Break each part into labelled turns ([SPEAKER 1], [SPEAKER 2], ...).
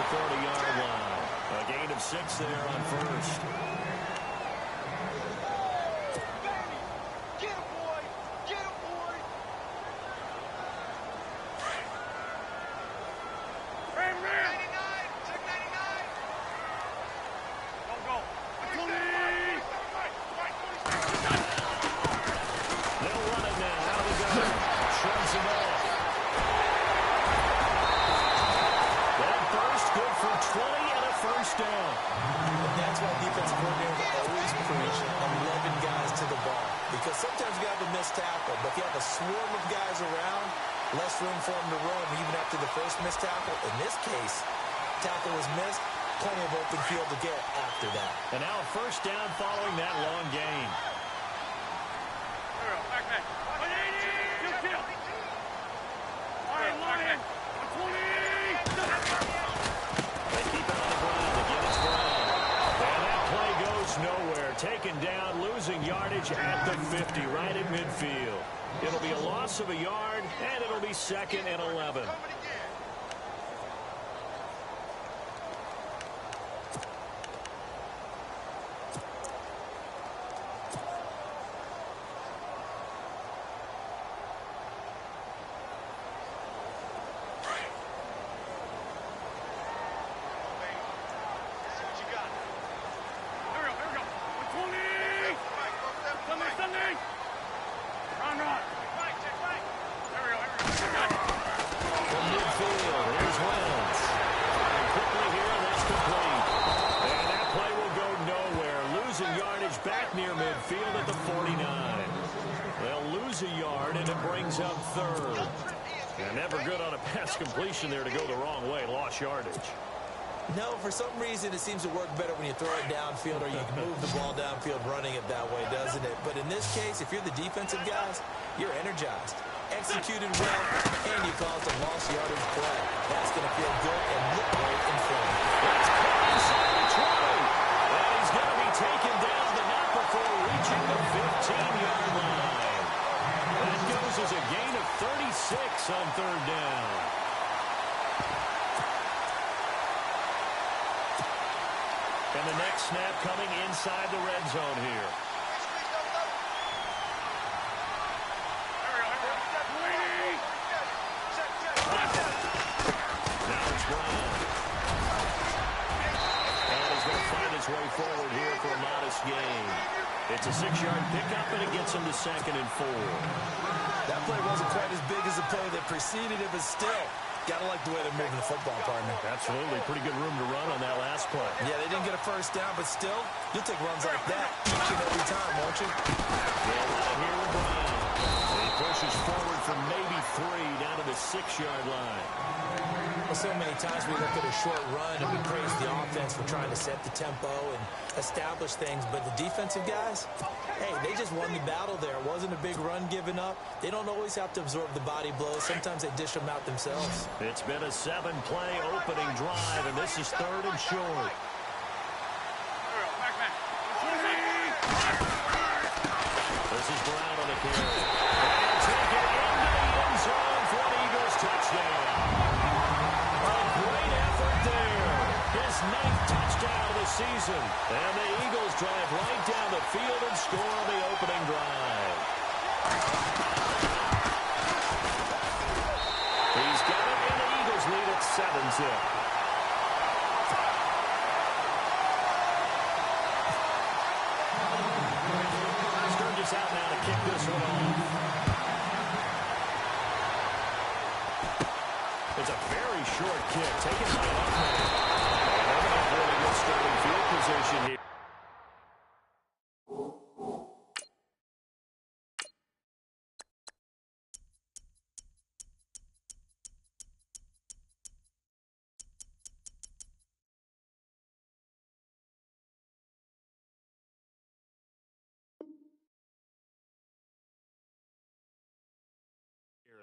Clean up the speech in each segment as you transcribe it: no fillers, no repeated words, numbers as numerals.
[SPEAKER 1] the 30-yard line. A gain of 6 there on first.
[SPEAKER 2] Get him, boy! Get him, boy! Ram! 99! Check 99! Don't go.
[SPEAKER 1] They'll run it now. Out we go. Shrugs it off. That first good for 20 and a first down.
[SPEAKER 3] And that's why defensive coordinators always preach 11 guys to the ball. Because sometimes you have a missed tackle, but if you have a swarm of guys around, less room for them to roam even after the first missed tackle. In this case, tackle was missed, plenty of open field to get after that.
[SPEAKER 1] And now a first down following that long gain.
[SPEAKER 2] Back. 180! Kill! All right, Lion! 120!
[SPEAKER 1] They keep it on the ground. Again, it's Brown. And that play goes nowhere. Taken down, losing yardage at the 50, right at midfield. It'll be a loss of a yard, and it'll be 2nd and 11. Back near midfield at the 49. They'll lose a yard, and it brings up 3rd. And never good on a pass completion there to go the wrong way. Lost yardage.
[SPEAKER 3] No, for some reason it seems to work better when you throw it downfield or you can move the ball downfield running it that way, doesn't it? But in this case, if you're the defensive guys, you're energized, executed well, and you caused a lost yardage play. That's going to feel good and look great in front.
[SPEAKER 1] That's caught inside the 20. And he's going to be taken down, but not before reaching the 15-yard line. That goes as a gain of 36 on 3rd down. And the next snap coming inside the red zone here. Now it's Brown. And he's going to find his way forward here for a modest gain. It's a 6-yard pickup, and it gets him to 2nd and 4.
[SPEAKER 3] That play wasn't quite as big as the play that preceded it, but still, gotta like the way they're moving the football, partner.
[SPEAKER 1] Absolutely. Pretty good room to run on that last play.
[SPEAKER 3] Yeah, they didn't get a first down, but still, you'll take runs like that each and every time, won't you?
[SPEAKER 1] Well, right here with Brown. He pushes forward for maybe 3 down to the 6-yard line.
[SPEAKER 3] Well, so many times we look at a short run and we praise the offense for trying to set the tempo and establish things, but the defensive guys, hey, they just won the battle there. It wasn't a big run given up. They don't always have to absorb the body blows. Sometimes they dish them out themselves.
[SPEAKER 1] It's been a 7-play opening drive, and this is 3rd and short. This is Brown on the carry. And taken into the end zone for an Eagles touchdown. A great effort there. His 9th touchdown of the season. And the Eagles drive right down the field and score on the opening drive. He's got it, and the Eagles lead at 7-zip. Sturgis out now to kick this one off. It's a very short kick, taken by an offense. They're going to have really good starting field position here.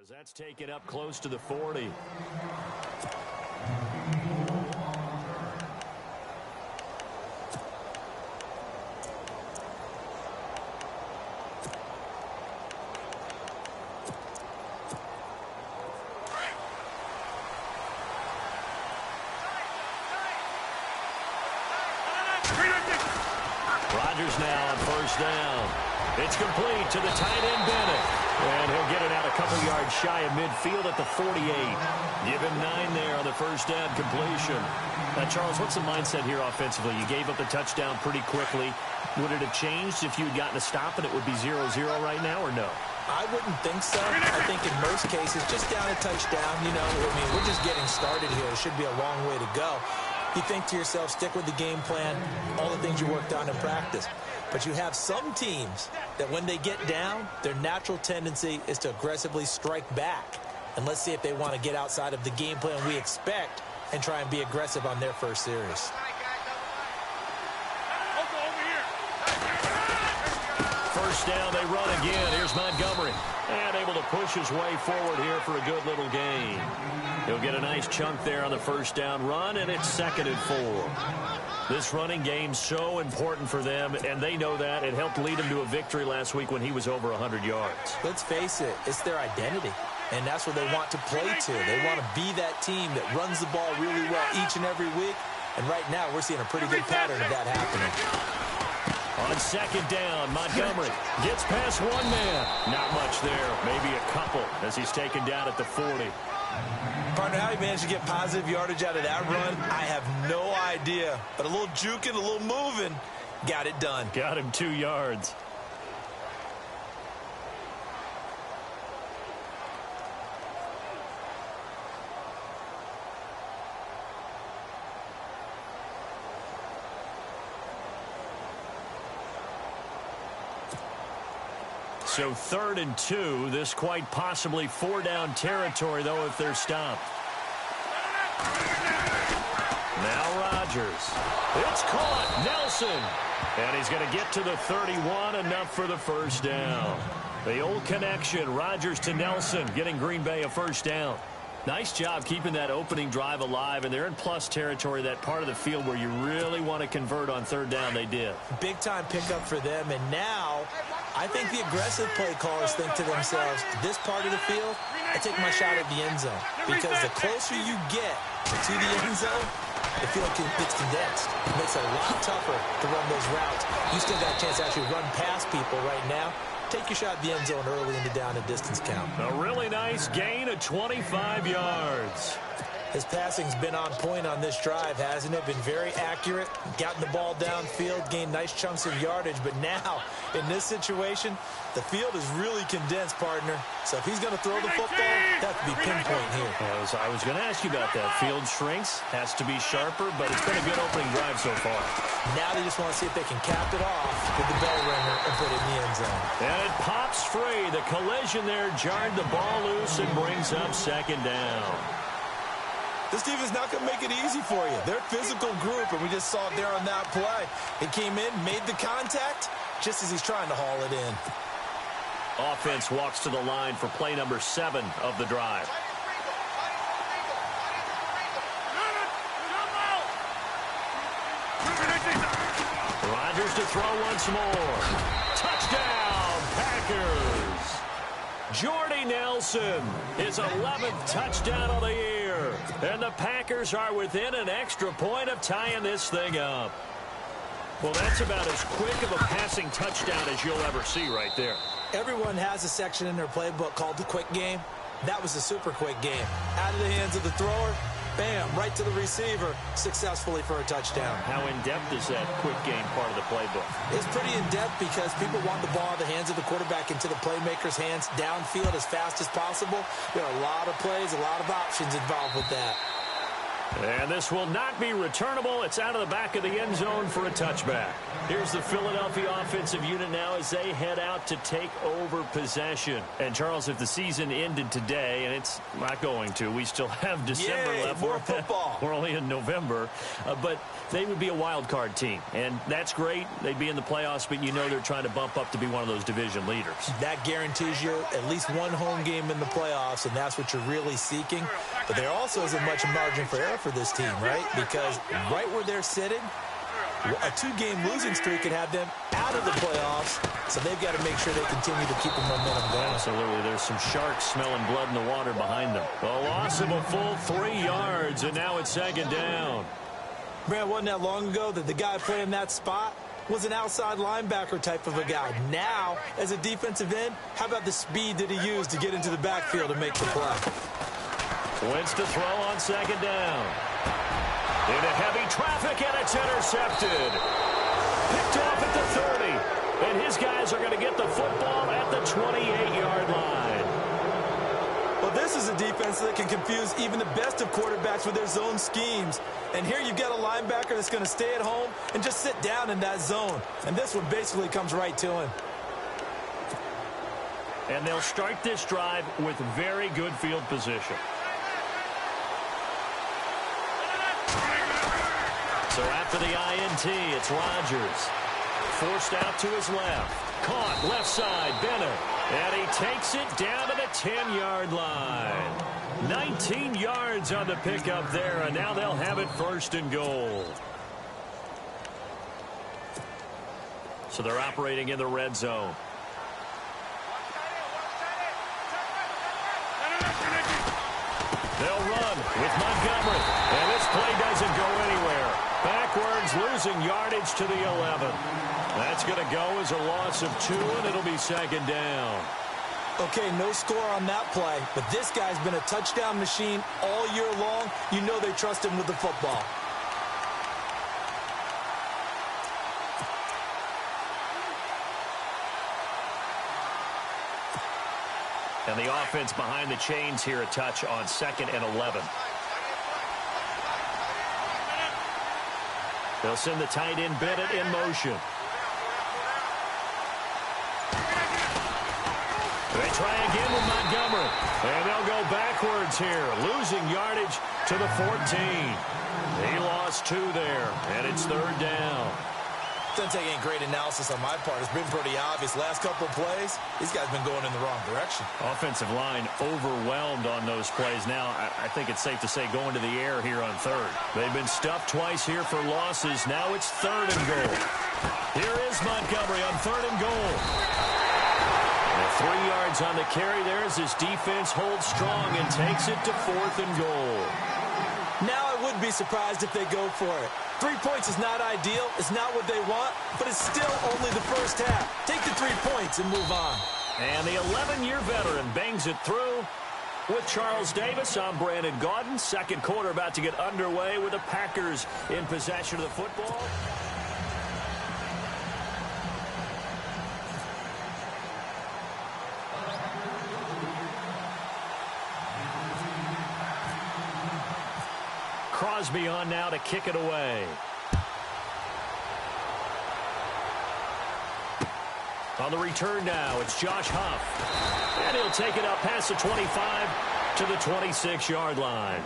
[SPEAKER 1] As that's taken up close to the 40. Rodgers now on first down. It's complete to the tight end, Bennett. And he'll get it out a couple yards shy of midfield at the 48. Give him 9 there on the first down completion. Now, Charles, what's the mindset here offensively? You gave up the touchdown pretty quickly. Would it have changed if you had gotten a stop and it would be 0-0 right now, or no?
[SPEAKER 3] I wouldn't think so. I think in most cases, just down a touchdown, you know, I mean, we're just getting started here. It should be a long way to go. You think to yourself, stick with the game plan, all the things you worked on in practice. But you have some teams that when they get down, their natural tendency is to aggressively strike back. And let's see if they want to get outside of the game plan we expect and try and be aggressive on their first series.
[SPEAKER 1] First down, they run again. Here's Montgomery. And able to push his way forward here for a good little gain. He'll get a nice chunk there on the first down run, and it's 2nd and 4. This running game's so important for them, and they know that. It helped lead them to a victory last week when he was over 100 yards.
[SPEAKER 3] Let's face it, it's their identity, and that's what they want to play to. They want to be that team that runs the ball really well each and every week, and right now we're seeing a pretty good pattern of that happening.
[SPEAKER 1] On 2nd down, Montgomery gets past one man. Not much there, maybe a couple as he's taken down at the 40.
[SPEAKER 3] Partner, how he managed to get positive yardage out of that run, I have no idea. But a little juking, a little moving, got it done.
[SPEAKER 1] Got him 2 yards. So 3rd and 2. This quite possibly 4-down territory, though, if they're stopped. Now Rodgers. It's caught. Nelson. And he's going to get to the 31, enough for the first down. The old connection, Rodgers to Nelson, getting Green Bay a first down. Nice job keeping that opening drive alive, and they're in plus territory, that part of the field where you really want to convert on 3rd down. They did.
[SPEAKER 3] Big-time pickup for them, and now I think the aggressive play callers think to themselves, this part of the field, I take my shot at the end zone, because the closer you get to the end zone, the field gets condensed. It makes it a lot tougher to run those routes. You still got a chance to actually run past people right now. Take your shot at the end zone early in the down and distance count.
[SPEAKER 1] A really nice gain of 25 yards.
[SPEAKER 3] His passing's been on point on this drive, hasn't it? Been very accurate, gotten the ball downfield, gained nice chunks of yardage. But now, in this situation, the field is really condensed, partner. So if he's going to throw the football, that would be pinpoint here.
[SPEAKER 1] I was going to ask you about that. Field shrinks, has to be sharper, but it's been a good opening drive so far.
[SPEAKER 3] Now they just want to see if they can cap it off with the bell ringer and put it in the end zone.
[SPEAKER 1] And it pops free. The collision there jarred the ball loose and brings up 2nd down.
[SPEAKER 3] This team is not going to make it easy for you. They're a physical group, and we just saw it there on that play. It came in, made the contact, just as he's trying to haul it in.
[SPEAKER 1] Offense walks to the line for play number 7 of the drive. Rodgers to throw once more. Touchdown, Packers. Jordy Nelson, his 11th touchdown of the year. And the Packers are within an extra point of tying this thing up. Well, that's about as quick of a passing touchdown as you'll ever see right there.
[SPEAKER 3] Everyone has a section in their playbook called the quick game. That was a super quick game. Out of the hands of the thrower, bam, right to the receiver, successfully for a touchdown.
[SPEAKER 1] How in-depth is that quick game part of the playbook?
[SPEAKER 3] It's pretty in-depth because people want the ball in the hands of the quarterback into the playmaker's hands downfield as fast as possible. There are a lot of plays, a lot of options involved with that.
[SPEAKER 1] And this will not be returnable. It's out of the back of the end zone for a touchback. Here's the Philadelphia offensive unit now as they head out to take over possession. And, Charles, if the season ended today, and it's not going to, we still have December left.
[SPEAKER 3] More football.
[SPEAKER 1] We're only in November. But they would be a wild card team. And that's great. They'd be in the playoffs, but you know they're trying to bump up to be one of those division leaders. That
[SPEAKER 3] guarantees you at least one home game in the playoffs, and that's what you're really seeking. But there also isn't much margin for error for this team, right? Because right where they're sitting, a 2-game losing streak could have them out of the playoffs, so they've got to make sure they continue to keep the momentum going.
[SPEAKER 1] Absolutely. There's some sharks smelling blood in the water behind them. A loss of a full 3 yards, and now it's 2nd down.
[SPEAKER 3] Man, wasn't that long ago that the guy playing that spot was an outside linebacker type of a guy. Now, as a defensive end, how about the speed that he used to get into the backfield and make the play?
[SPEAKER 1] Wentz to throw on second down. Into heavy traffic, and it's intercepted. Picked off at the 30. And his guys are going to get the football at the 28-yard line.
[SPEAKER 3] Well, this is a defense that can confuse even the best of quarterbacks with their zone schemes. And here you've got a linebacker that's going to stay at home and just sit down in that zone. And this one basically comes right to him.
[SPEAKER 1] And they'll start this drive with very good field position. So after the INT, it's Rodgers. Forced out to his left. Caught left side, Bennett. And he takes it down to the 10-yard line. 19 yards on the pickup there, and now they'll have it first and goal. So they're operating in the red zone. They'll run with Montgomery. And this play doesn't go anywhere. Backwards, losing yardage to the 11. That's going to go as a loss of 2, and it'll be second down.
[SPEAKER 3] Okay, no score on that play, but this guy's been a touchdown machine all year long. You know they trust him with the football.
[SPEAKER 1] And the offense behind the chains here, a touch on 2nd and 11. They'll send the tight end Bennett in motion. They try again with Montgomery. And they'll go backwards here, losing yardage to the 14. He lost 2 there, and it's 3rd down.
[SPEAKER 3] Doesn't take any great analysis on my part. It's been pretty obvious. Last couple of plays, these guys been going in the wrong direction.
[SPEAKER 1] Offensive line overwhelmed on those plays. Now, I think it's safe to say going to the air here on 3rd. They've been stuffed twice here for losses. Now it's 3rd and goal. Here is Montgomery on 3rd and goal. And 3 yards on the carry there as his defense holds strong and takes it to 4th and goal.
[SPEAKER 3] Now I would be surprised if they go for it. 3 points is not ideal. It's not what they want, but it's still only the first half. Take the 3 points and move on.
[SPEAKER 1] And the 11-year veteran bangs it through. With Charles Davis, I'm Brandon Gaudin. Second quarter about to get underway with the Packers in possession of the football. Crosby on now to kick it away. On the return now, it's Josh Huff. And he'll take it up past the 25 to the 26-yard line.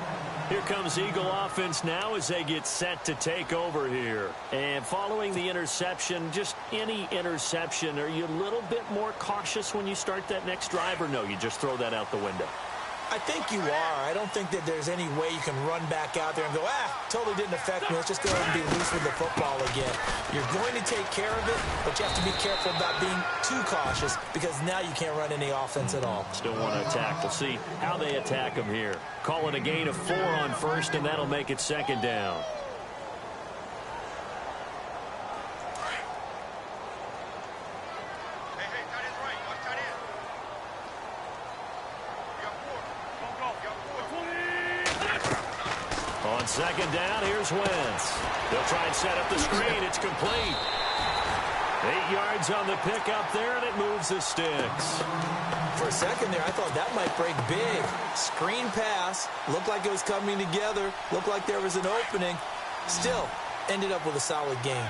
[SPEAKER 1] Here comes Eagle offense now as they get set to take over here. And following the interception, just any interception, are you a little bit more cautious when you start that next drive, or no, you just throw that out the window?
[SPEAKER 3] I think you are. I don't think that there's any way you can run back out there and go, totally didn't affect me. Let's just go ahead and be loose with the football again. You're going to take care of it, but you have to be careful about being too cautious because now you can't run any offense at all.
[SPEAKER 1] Still want to attack. We'll see how they attack them here. Call it a gain of 4 on 1st, and that'll make it 2nd down. On 2nd down, here's Wentz. They'll try and set up the screen. It's complete. 8 yards on the pickup there, and it moves the sticks.
[SPEAKER 3] For a second there, I thought that might break big. Screen pass. Looked like it was coming together. Looked like there was an opening. Still, ended up with a solid game.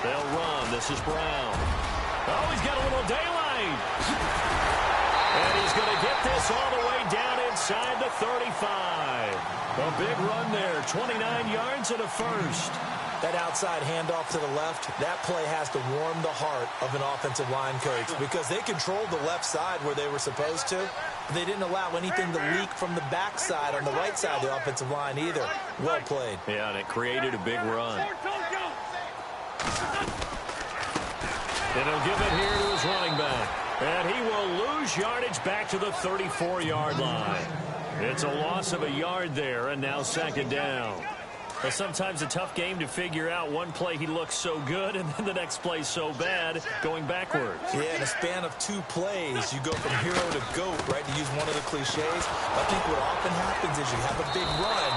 [SPEAKER 1] They'll run. This is Brown. Oh, he's got a little daylight. And he's going to get this all the way down inside the 35. A big run there. 29 yards and a first.
[SPEAKER 3] That outside handoff to the left, that play has to warm the heart of an offensive line coach because they controlled the left side where they were supposed to. They didn't allow anything to leak from the backside on the right side of the offensive line either. Well played.
[SPEAKER 1] Yeah, and it created a big run. And he'll give it here to his running back. And he will lose yardage back to the 34-yard line. It's a loss of a yard there, and now second down. Well, sometimes a tough game to figure out. One play he looks so good, and then the next play so bad, going backwards.
[SPEAKER 3] Yeah, in a span of 2 plays, you go from hero to GOAT, right, to use one of the cliches. I think what often happens is you have a big run,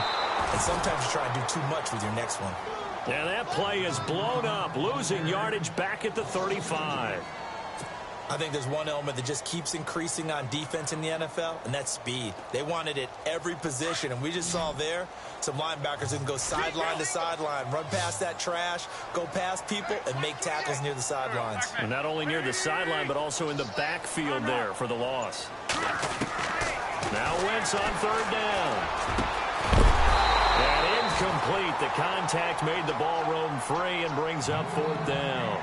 [SPEAKER 3] and sometimes you try and do too much with your next one.
[SPEAKER 1] And that play is blown up, losing yardage back at the 35.
[SPEAKER 3] I think there's one element that just keeps increasing on defense in the NFL, and that's speed. They want it at every position, and we just saw there some linebackers that can go sideline to sideline, run past that trash, go past people, and make tackles near the sidelines.
[SPEAKER 1] And not only near the sideline, but also in the backfield there for the loss. Now Wentz on third down. And incomplete. The contact made the ball roam free and brings up fourth down.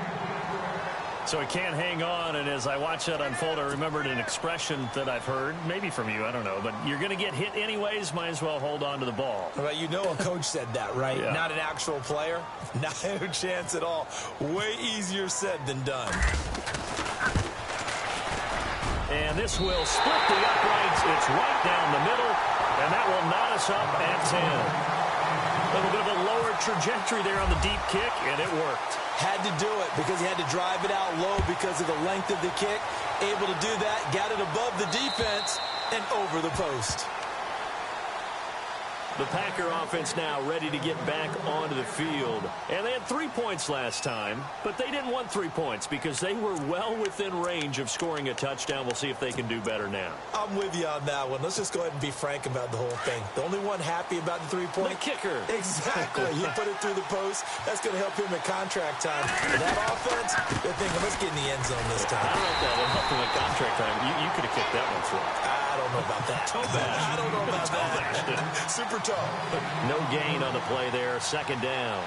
[SPEAKER 1] So he can't hang on, and as I watch that unfold, I remembered an expression that I've heard, maybe from you, I don't know, but you're going to get hit anyways, might as well hold on to the ball.
[SPEAKER 3] Well, you know a coach said that, right?
[SPEAKER 1] Yeah.
[SPEAKER 3] Not an actual player. Not a chance at all. Way easier said than done.
[SPEAKER 1] And this will split the uprights. It's right down the middle, and that will knot us up at 10. A little bit of a lower trajectory there on the deep kick, and it worked.
[SPEAKER 3] Had to do it because he had to drive it out low because of the length of the kick. Able to do that, got it above the defense and over the post.
[SPEAKER 1] The Packer offense now ready to get back onto the field. And they had 3 points last time, but they didn't want 3 points because they were well within range of scoring a touchdown. We'll see if they can do better now.
[SPEAKER 3] I'm with you on that one. Let's just go ahead and be frank about the whole thing. The only one happy about the 3-point?
[SPEAKER 1] The kicker.
[SPEAKER 3] Exactly. He put it through the post. That's going to help him at contract time. And that offense, they're thinking, let's get in the end zone this time.
[SPEAKER 1] I don't know if that would help him at contract time. You could have kicked that one through.
[SPEAKER 3] I don't know about that. I don't know about that. Super tough.
[SPEAKER 1] No gain on the play there. Second down.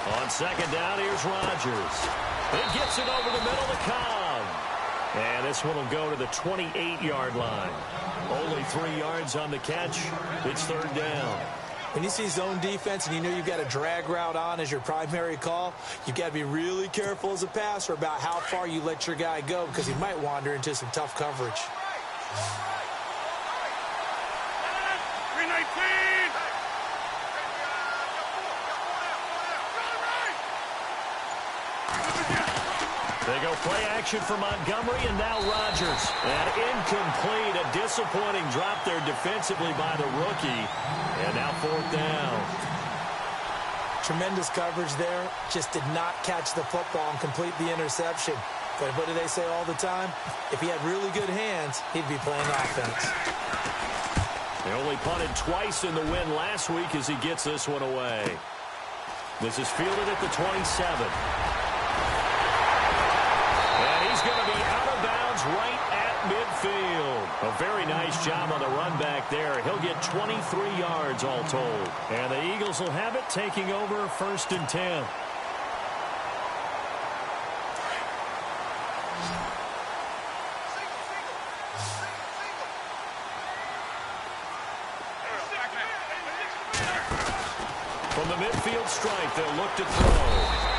[SPEAKER 1] On second down, here's Rodgers. It gets it over the middle to Cobb. And this one will go to the 28-yard line. Only 3 yards on the catch. It's third down.
[SPEAKER 3] When you see zone defense and you know you've got a drag route on as your primary call, you've got to be really careful as a passer about how far you let your guy go because he might wander into some tough coverage.
[SPEAKER 2] 319!
[SPEAKER 1] They go play action for Montgomery, and now Rodgers. And incomplete, a disappointing drop there defensively by the rookie. And now fourth down.
[SPEAKER 3] Tremendous coverage there. Just did not catch the football and complete the interception. But what do they say all the time? If he had really good hands, he'd be playing offense.
[SPEAKER 1] They only punted twice in the win last week as he gets this one away. This is fielded at the 27. And he's going to be out of bounds right at midfield. A very nice job on the run back there. He'll get 23 yards all told. And the Eagles will have it, taking over first and 10. From the midfield stripe, they'll look to throw.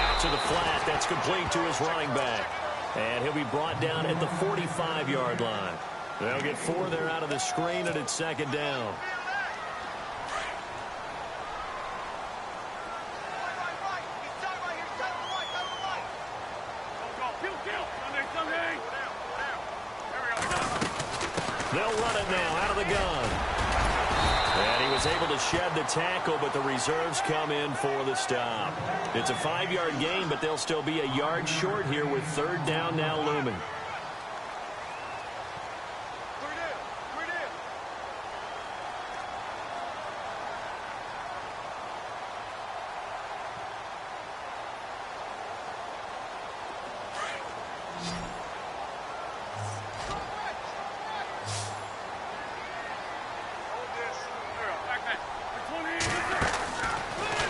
[SPEAKER 1] Out to the flat. That's complete to his running back. And he'll be brought down at the 45-yard line. They'll get 4 there out of the screen, and it's second down. They'll run it now out of the gun. And he was able to shed the tackle, but the reserves come in for the stop. It's a 5-yard gain, but they'll still be a yard short here with third down now looming.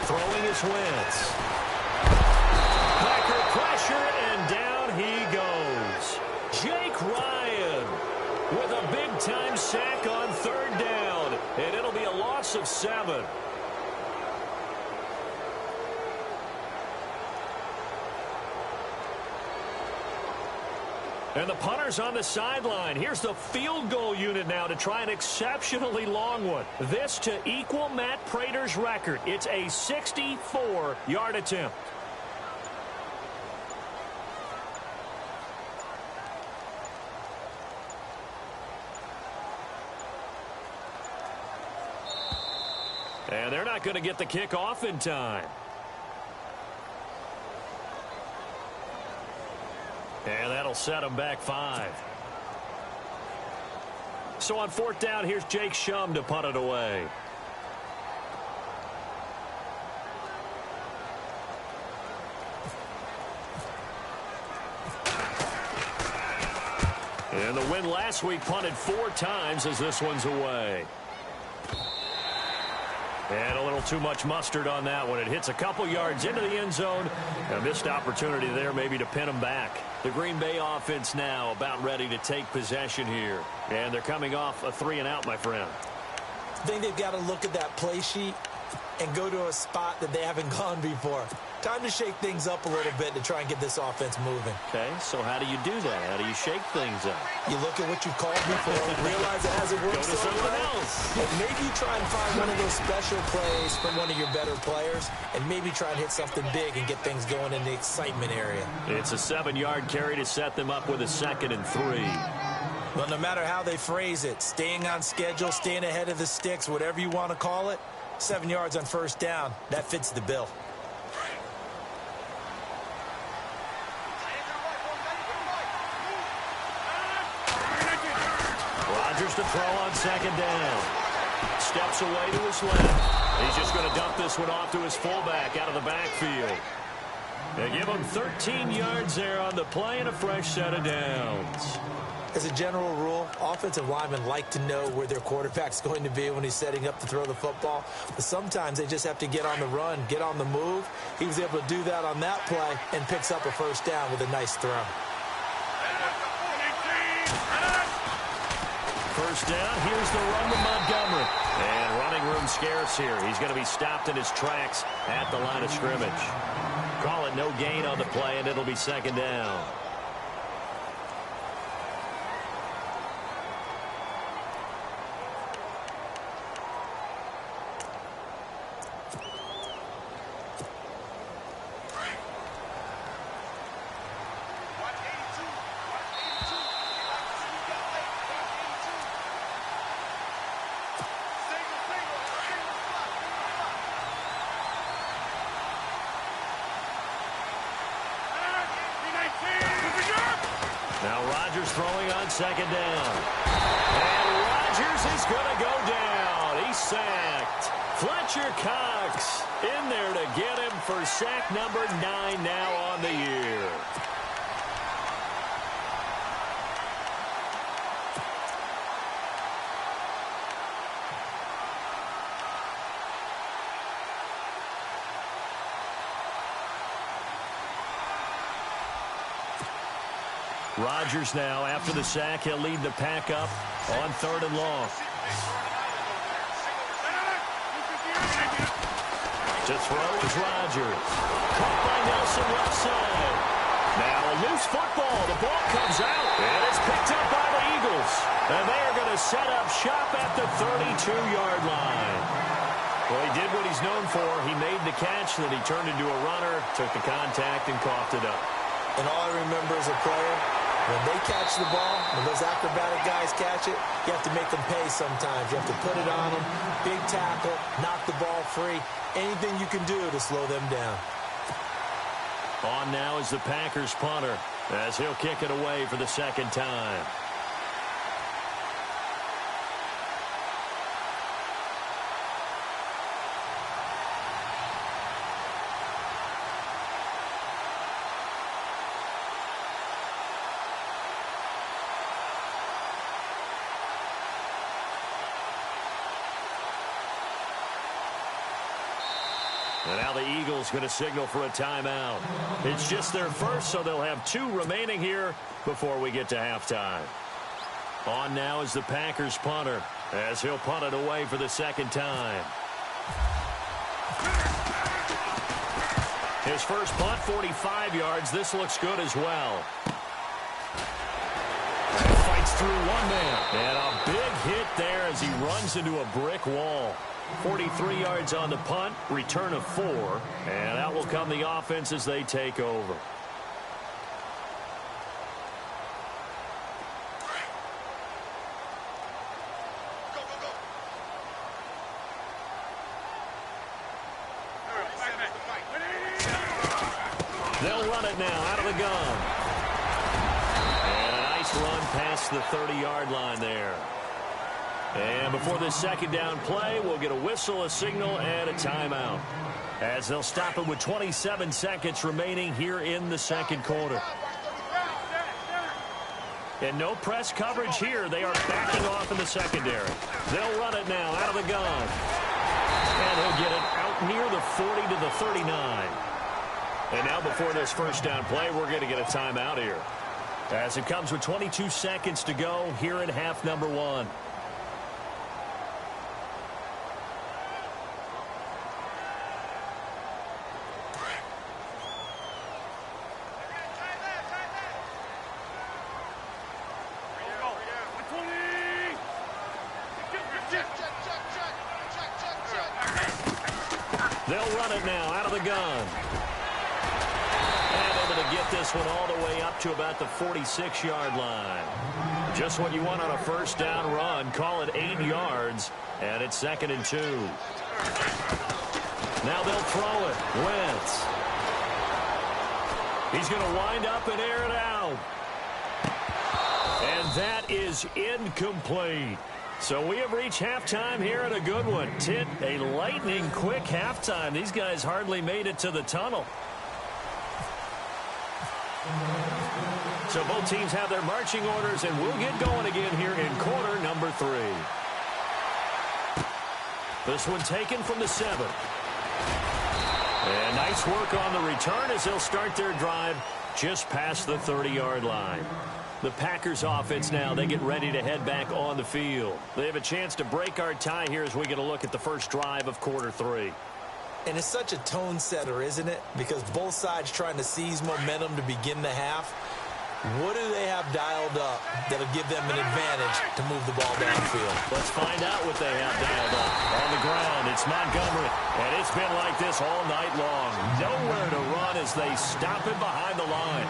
[SPEAKER 1] Throwing is Wentz. Packer pressure, and down he goes. Jake Ryan with a big big-time sack on third down, and it'll be a loss of 7. And the punter's on the sideline. Here's the field goal unit now to try an exceptionally long one. This to equal Matt Prater's record. It's a 64-yard attempt. And they're not going to get the kick off in time. And that'll set them back 5. So on 4th down, here's Jake Shum to punt it away. And the win last week punted 4 times as this one's away. And a little too much mustard on that one. It hits a couple yards into the end zone. A missed opportunity there maybe to pin them back. The Green Bay offense now about ready to take possession here. And they're coming off a 3-and-out, my friend.
[SPEAKER 3] I think they've got to look at that play sheet and go to a spot that they haven't gone before. Time to shake things up a little bit to try and get this offense moving.
[SPEAKER 1] Okay, so how do you do that? How do you shake things up?
[SPEAKER 3] You look at what you've called before, realize it hasn't worked.
[SPEAKER 1] Go to something else.
[SPEAKER 3] Maybe you try and find one of those special plays from one of your better players, and maybe try and hit something big and get things going in the excitement area.
[SPEAKER 1] It's a 7-yard carry to set them up with a 2nd and 3.
[SPEAKER 3] Well, no matter how they phrase it, staying on schedule, staying ahead of the sticks, whatever you want to call it, 7 yards on 1st down, that fits the bill.
[SPEAKER 1] Rodgers to throw on 2nd down. Steps away to his left. He's just going to dump this one off to his fullback out of the backfield. They give him 13 yards there on the play and a fresh set of downs.
[SPEAKER 3] As a general rule, offensive linemen like to know where their quarterback's going to be when he's setting up to throw the football. But sometimes they just have to get on the run, get on the move. He was able to do that on that play and picks up a 1st down with a nice throw.
[SPEAKER 1] 1st down, here's the run to Montgomery. And running room scarce here. He's going to be stopped in his tracks at the line of scrimmage. Call it no gain on the play, and it'll be 2nd down. Now Rodgers throwing on 2nd down. And Rodgers is going to go down. He's sacked. Fletcher Cox in there to get him for sack number 9 now on the year. Rodgers now, after the sack, he'll lead the pack up on 3rd and long. To throw is Rodgers. Caught by Nelson left side. Now a loose football. The ball comes out. And it's picked up by the Eagles. And they are going to set up shop at the 32-yard line. Well, he did what he's known for. He made the catch, then he turned into a runner, took the contact, and coughed it up.
[SPEAKER 3] And all I remember as a player, when they catch the ball, when those acrobatic guys catch it, you have to make them pay sometimes. You have to put it on them, big tackle, knock the ball free, anything you can do to slow them down.
[SPEAKER 1] On now is the Packers punter as he'll kick it away for the 2nd time. And now the Eagles going to signal for a timeout. It's just their first, so they'll have 2 remaining here before we get to halftime. On now is the Packers punter, as he'll punt it away for the second time. His first punt, 45 yards. This looks good as well. Fights through one man. And a big hit there as he runs into a brick wall. 43 yards on the punt, return of 4. And out will come the offense as they take over. They'll run it now out of the gun. And a nice run past the 30-yard line there. And before this second down play, we'll get a whistle, a signal, and a timeout, as they'll stop it with 27 seconds remaining here in the second quarter. And no press coverage here. They are backing off in the secondary. They'll run it now out of the gun. And he'll get it out near the 40 to the 39. And now before this first down play, we're going to get a timeout here, as it comes with 22 seconds to go here in half number 1. They'll run it now out of the gun. And able to get this one all the way up to about the 46-yard line. Just what you want on a first down run. Call it 8 yards, and it's 2nd and 2. Now they'll throw it. Wentz. He's going to wind up and air it out. And that is incomplete. So we have reached halftime here at a good one. Tit, a lightning-quick halftime. These guys hardly made it to the tunnel. So both teams have their marching orders, and we'll get going again here in quarter number 3. This one taken from the 7. And nice work on the return as they'll start their drive just past the 30-yard line. The Packers offense now, they get ready to head back on the field. They have a chance to break our tie here as we get a look at the first drive of quarter 3.
[SPEAKER 3] And it's such a tone setter, isn't it? Because both sides trying to seize momentum to begin the half. What do they have dialed up that'll give them an advantage to move the ball downfield?
[SPEAKER 1] Let's find out what they have dialed up. On the ground, it's Montgomery. And it's been like this all night long. Nowhere to run as they stop it behind the line.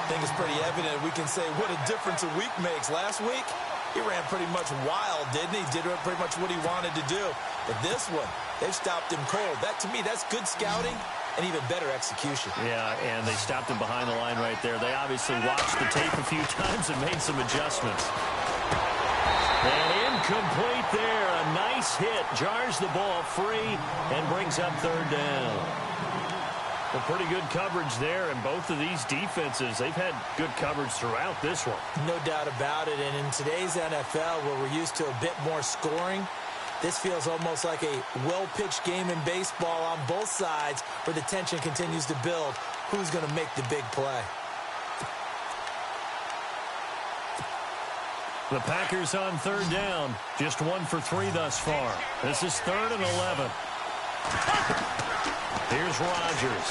[SPEAKER 3] I think it's pretty evident. We can say what a difference a week makes. Last week, he ran pretty much wild, didn't he? Did pretty much what he wanted to do. But this one, they've stopped him cold. That, to me, that's good scouting and even better execution.
[SPEAKER 1] Yeah, and they stopped him behind the line right there. They obviously watched the tape a few times and made some adjustments. And incomplete there. A nice hit. Jars the ball free and brings up 3rd down. Well, pretty good coverage there, and both of these defenses, they've had good coverage throughout this one.
[SPEAKER 3] No doubt about it, and in today's NFL, where we're used to a bit more scoring, this feels almost like a well-pitched game in baseball on both sides, where the tension continues to build. Who's going to make the big play?
[SPEAKER 1] The Packers on 3rd down, just 1 for 3 thus far. This is 3rd and 11. Here's Rodgers.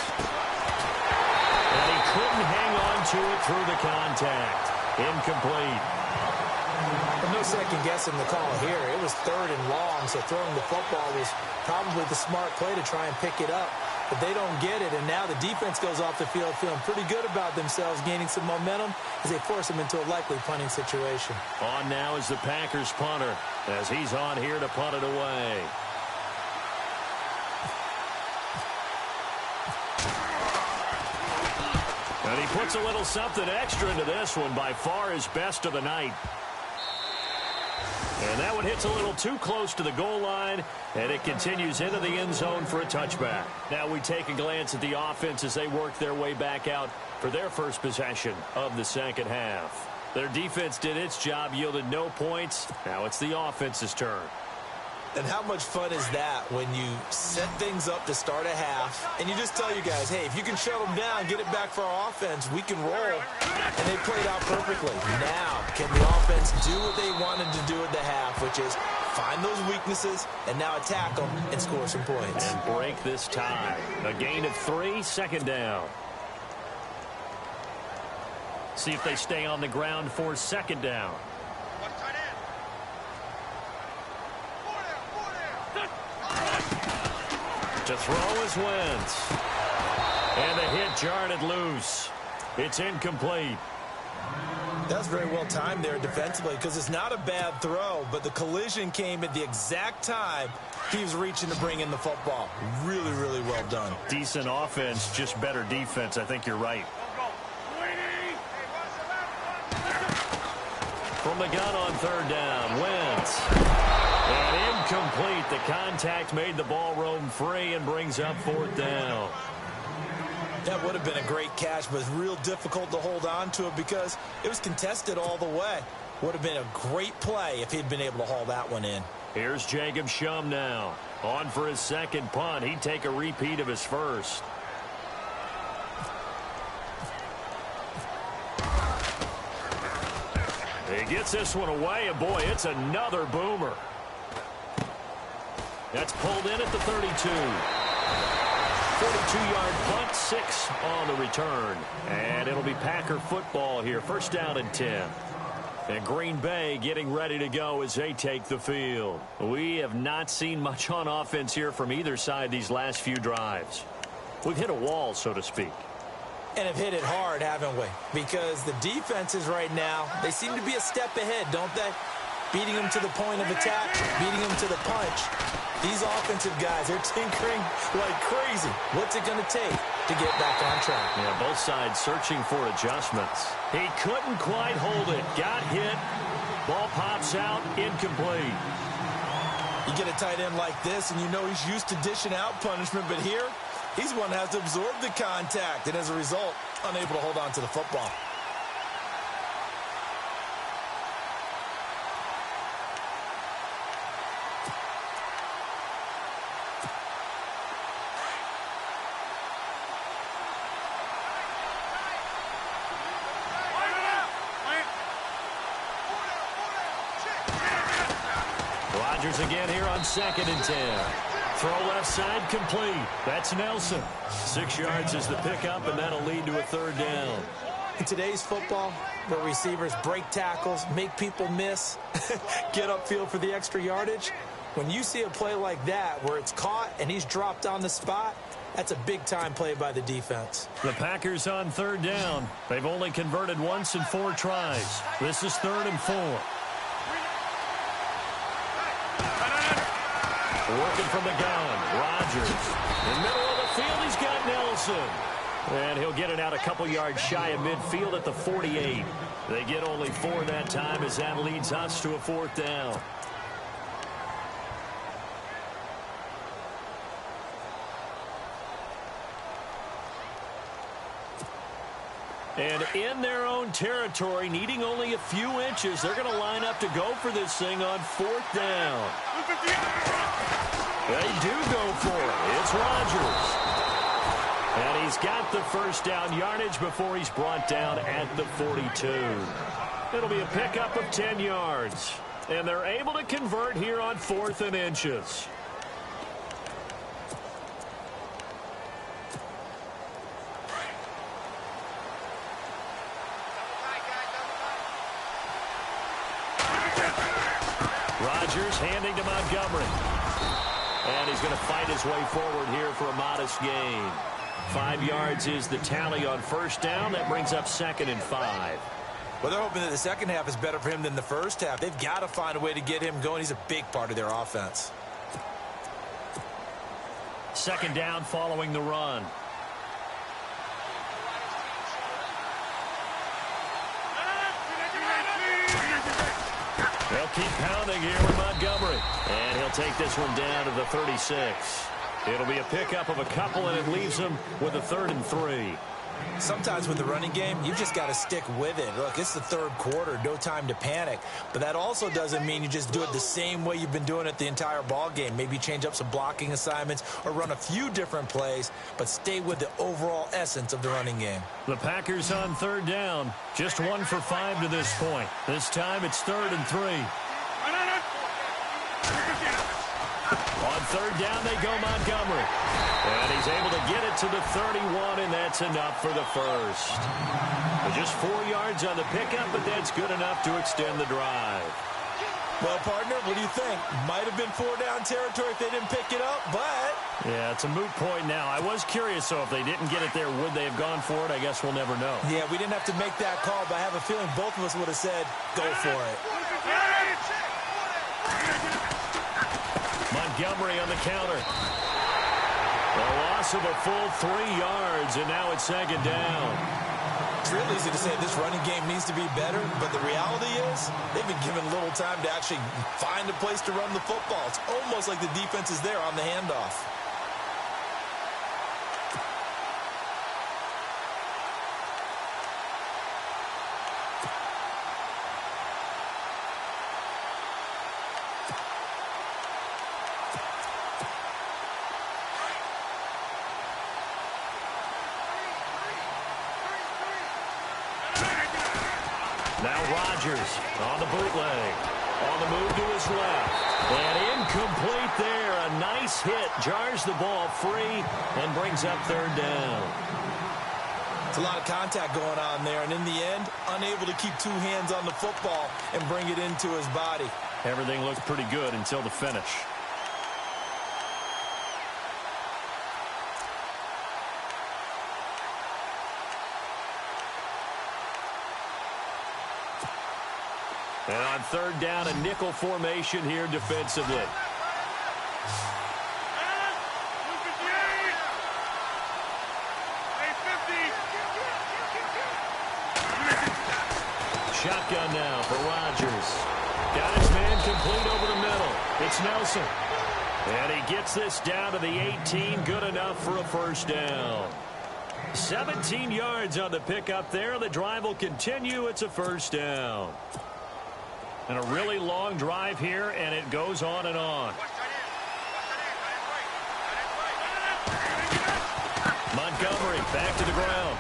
[SPEAKER 1] And he couldn't hang on to it through the contact. Incomplete.
[SPEAKER 3] But no second guessing the call here. It was 3rd and long, so throwing the football was probably the smart play to try and pick it up. But they don't get it, and now the defense goes off the field feeling pretty good about themselves, gaining some momentum as they force them into a likely punting situation.
[SPEAKER 1] On now is the Packers punter, as he's on here to punt it away. And he puts a little something extra into this one, by far his best of the night. And that one hits a little too close to the goal line, and it continues into the end zone for a touchback. Now we take a glance at the offense as they work their way back out for their first possession of the second half. Their defense did its job, yielded no points. Now it's the offense's turn.
[SPEAKER 3] And how much fun is that when you set things up to start a half and you just tell your guys, hey, if you can shut them down, get it back for our offense, we can roll. And they played out perfectly. Now, can the offense do what they wanted to do at the half, which is find those weaknesses and now attack them and score some points.
[SPEAKER 1] And break this tie. A gain of 3, second down. See if they stay on the ground for second down. To throw is Wentz. And the hit jarred it loose. It's incomplete.
[SPEAKER 3] That's very well timed there defensively because it's not a bad throw, but the collision came at the exact time he was reaching to bring in the football. Really, really well done.
[SPEAKER 1] Decent offense, just better defense. I think you're right. From the gun on third down, Wentz. And incomplete. The contact made the ball roam free and brings up fourth down.
[SPEAKER 3] That would have been a great catch, but it's real difficult to hold on to it because it was contested all the way. Would have been a great play if he'd been able to haul that one in.
[SPEAKER 1] Here's Jacob Shum now. On for his second punt. He'd take a repeat of his first. He gets this one away, and boy, it's another boomer. That's pulled in at the 32. 42-yard punt, 6 on the return. And it'll be Packer football here. First down and 10. And Green Bay getting ready to go as they take the field. We have not seen much on offense here from either side these last few drives. We've hit a wall, so to speak.
[SPEAKER 3] And have hit it hard, haven't we? Because the defenses right now, they seem to be a step ahead, don't they? Beating them to the point of attack, beating them to the punch. These offensive guys, they're tinkering like crazy. What's it going to take to get back on track?
[SPEAKER 1] Yeah, both sides searching for adjustments. He couldn't quite hold it. Got hit. Ball pops out. Incomplete.
[SPEAKER 3] You get a tight end like this, and you know he's used to dishing out punishment, but here, he's one that has to absorb the contact, and as a result, unable to hold on to the football.
[SPEAKER 1] Rodgers again here on 2nd and 10. Throw left side complete. That's Nelson. 6 yards is the pickup, and that'll lead to a third down.
[SPEAKER 3] In today's football, where receivers break tackles, make people miss, get upfield for the extra yardage, when you see a play like that where it's caught and he's dropped on the spot, that's a big-time play by the defense.
[SPEAKER 1] The Packers on third down. They've only converted once in 4 tries. This is 3rd and 4. Working from the gun, Rodgers. In the middle of the field, he's got Nelson. And he'll get it out a couple yards shy of midfield at the 48. They get only 4 that time as that leads us to a 4th down. And in their own territory, needing only a few inches, they're going to line up to go for this thing on 4th down. They do go for it. It's Rodgers. And he's got the first down yardage before he's brought down at the 42. It'll be a pickup of 10 yards. And they're able to convert here on 4th and inches. Rodgers handing to Montgomery. And he's going to fight his way forward here for a modest gain. 5 yards is the tally on first down. That brings up 2nd and 5.
[SPEAKER 3] Well, they're hoping that the second half is better for him than the first half. They've got to find a way to get him going. He's a big part of their offense.
[SPEAKER 1] 2nd down following the run. They'll keep pounding here with Montgomery. And he'll take this one down to the 36. It'll be a pickup of a couple, and it leaves him with a 3rd and 3.
[SPEAKER 3] Sometimes with the running game, you've just got to stick with it. Look, it's the third quarter, no time to panic. But that also doesn't mean you just do it the same way you've been doing it the entire ball game. Maybe change up some blocking assignments or run a few different plays, but stay with the overall essence of the running game.
[SPEAKER 1] The Packers on third down. Just 1 for 5 to this point. This time it's 3rd and 3. On third down, they go Montgomery. And he's able to get it to the 31, and that's enough for the first. Just 4 yards on the pickup, but that's good enough to extend the drive.
[SPEAKER 3] Well, partner, what do you think? Might have been 4-down territory if they didn't pick it up, but...
[SPEAKER 1] Yeah, it's a moot point now. I was curious, so if they didn't get it there, would they have gone for it? I guess we'll never know.
[SPEAKER 3] Yeah, we didn't have to make that call, but I have a feeling both of us would have said, go for it.
[SPEAKER 1] Montgomery on the counter. A loss of a full 3 yards, and now it's 2nd down.
[SPEAKER 3] It's real easy to say this running game needs to be better, but the reality is they've been given little time to actually find a place to run the football. It's almost like the defense is there on the handoff.
[SPEAKER 1] Now Rodgers on the bootleg. On the move to his left. And incomplete there. A nice hit. Jars the ball free and brings up 3rd down.
[SPEAKER 3] It's a lot of contact going on there. And in the end, unable to keep 2 hands on the football and bring it into his body.
[SPEAKER 1] Everything looked pretty good until the finish. And on 3rd down, a nickel formation here defensively. Shotgun now for Rodgers. Got his man complete over the middle. It's Nelson. And he gets this down to the 18. Good enough for a 1st down. 17 yards on the pickup there. The drive will continue. It's a 1st down. And a really long drive here, and it goes on and on. Montgomery back to the ground.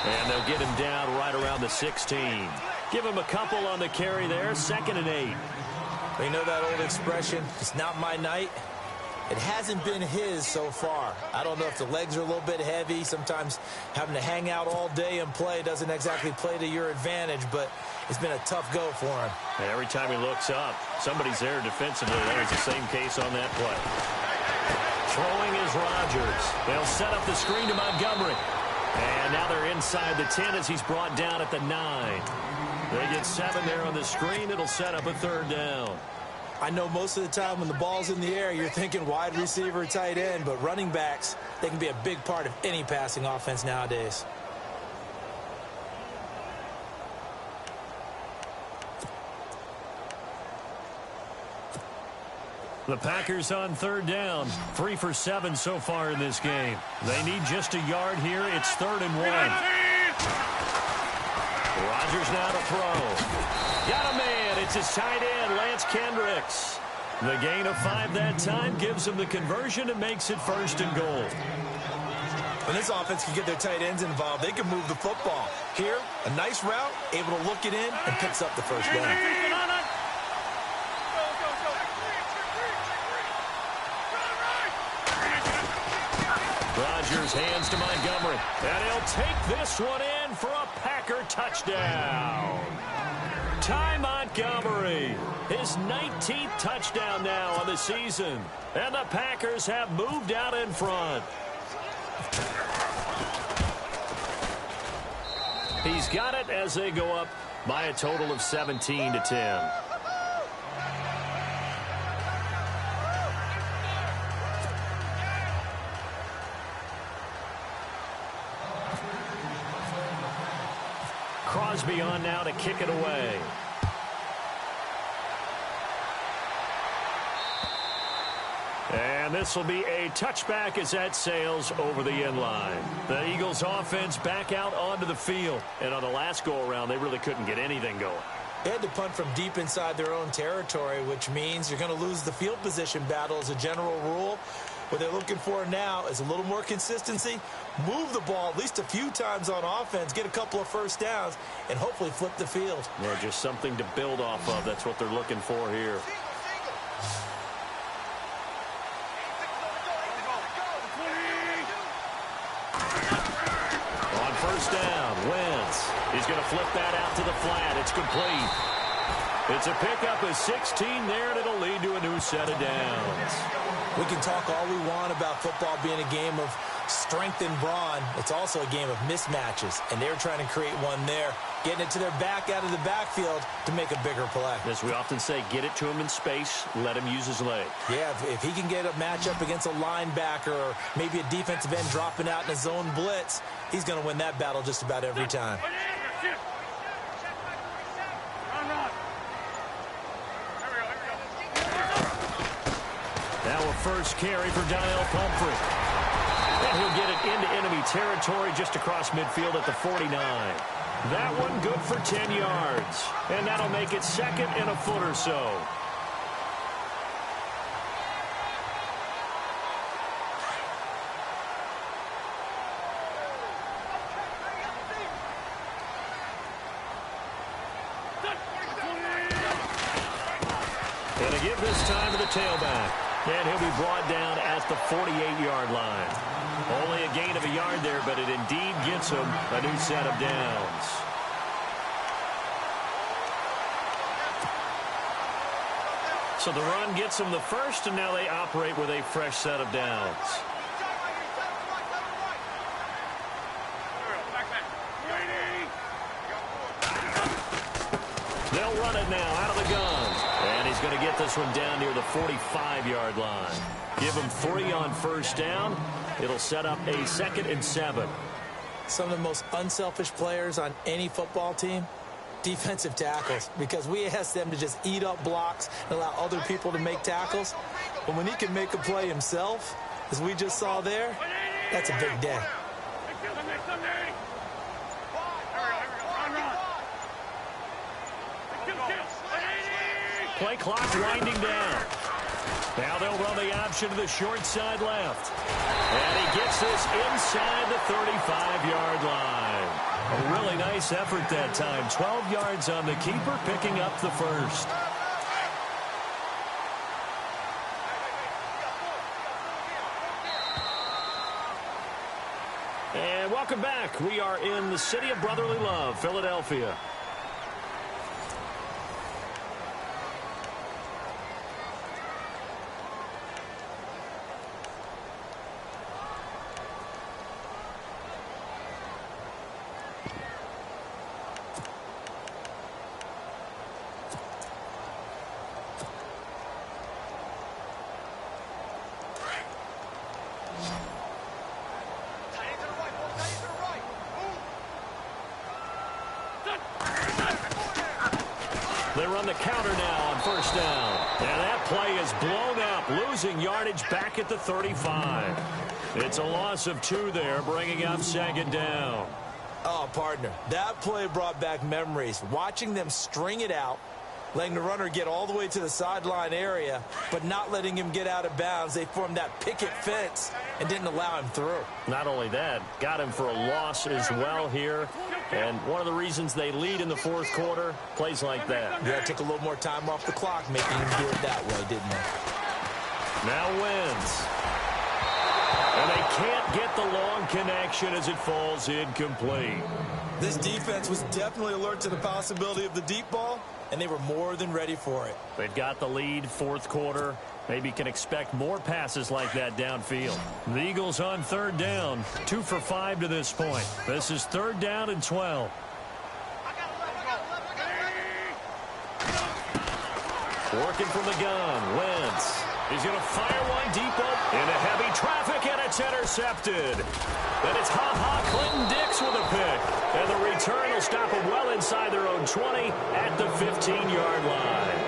[SPEAKER 1] And they'll get him down right around the 16. Give him a couple on the carry there. 2nd and 8.
[SPEAKER 3] You know that old expression, it's not my night? It hasn't been his so far. I don't know if the legs are a little bit heavy. Sometimes having to hang out all day and play doesn't exactly play to your advantage, but it's been a tough go for him.
[SPEAKER 1] And every time he looks up, somebody's there defensively. That was the same case on that play. Throwing is Rodgers. They'll set up the screen to Montgomery. And now they're inside the 10 as he's brought down at the 9. They get 7 there on the screen. It'll set up a 3rd down.
[SPEAKER 3] I know most of the time when the ball's in the air, you're thinking wide receiver, tight end, but running backs, they can be a big part of any passing offense nowadays.
[SPEAKER 1] The Packers on 3rd down. 3 for 7 so far in this game. They need just a yard here. It's 3rd and 1. Rodgers now to throw. Got a man. It's his tight end, Lance Kendricks. The gain of 5 that time gives him the conversion and makes it 1st and goal.
[SPEAKER 3] When this offense can get their tight ends involved, they can move the football. Here, a nice route, able to look it in, and picks up the 1st down.
[SPEAKER 1] Rodgers hands to Montgomery. And he'll take this one in for a Packer touchdown. Ty Montgomery, his 19th touchdown now on the season. And the Packers have moved out in front. He's got it as they go up by a total of 17-10. Crosby on now to kick it away. And And this will be a touchback as that sails over the end line. The Eagles offense back out onto the field. And on the last go-around, they really couldn't get anything going.
[SPEAKER 3] They had to punt from deep inside their own territory, which means you're going to lose the field position battle as a general rule. What they're looking for now is a little more consistency, move the ball at least a few times on offense, get a couple of first downs, and hopefully flip the field.
[SPEAKER 1] Yeah, just something to build off of. That's what they're looking for here. On first down, Wentz. He's going to flip that out to the flat. It's complete. It's a pickup of 16 there, and it'll lead to a new set of downs.
[SPEAKER 3] We can talk all we want about football being a game of strength and brawn. It's also a game of mismatches, and they're trying to create one there, getting it to their back out of the backfield to make a bigger play.
[SPEAKER 1] As we often say, get it to him in space, let him use his leg.
[SPEAKER 3] Yeah, if he can get a matchup against a linebacker or maybe a defensive end dropping out in a zone blitz, he's going to win that battle just about every time.
[SPEAKER 1] Now a first carry for Donnell Pumphrey. And he'll get it into enemy territory just across midfield at the 49. That one good for 10 yards. And that'll make it second and a foot or so. And a give this time to the tailback. And he'll be brought down at the 48-yard line. Only a gain of a yard there, but it indeed gets him a new set of downs. So the run gets them the first, and now they operate with a fresh set of downs. They'll run it now out of the gun. And he's going to get this one down near the 45-yard line. Give him 3 on first down. It'll set up a 2nd and 7.
[SPEAKER 3] Some of the most unselfish players on any football team, defensive tackles, because we ask them to just eat up blocks and allow other people to make tackles. But when he can make a play himself, as we just saw there, that's a big day.
[SPEAKER 1] Play clock winding down. Now they'll run the option to the short side left. And he gets this inside the 35-yard line. A really nice effort that time. 12 yards on the keeper, picking up the first. And welcome back. We are in the city of brotherly love, Philadelphia. They run the counter now on first down. And that play is blown up, losing yardage back at the 35. It's a loss of 2 there, bringing up 2nd down.
[SPEAKER 3] Oh, partner, that play brought back memories. Watching them string it out, letting the runner get all the way to the sideline area, but not letting him get out of bounds. They formed that picket fence and didn't allow him through.
[SPEAKER 1] Not only that, got him for a loss as well here. And one of the reasons they lead in the 4th quarter, plays like that.
[SPEAKER 3] Yeah, took a little more time off the clock, making him do it that way, didn't they?
[SPEAKER 1] Now Wentz. And they can't get the long connection as it falls incomplete.
[SPEAKER 3] This defense was definitely alert to the possibility of the deep ball, and they were more than ready for it.
[SPEAKER 1] They've got the lead, 4th quarter. Maybe can expect more passes like that downfield. The Eagles on 3rd down, 2 for 5 to this point. This is 3rd down and 12. Working from the gun, Wentz. He's going to fire one deep into heavy traffic, and it's intercepted. Then it's Ha-Ha Clinton Dix with a pick. And the return will stop them well inside their own 20 at the 15-yard line.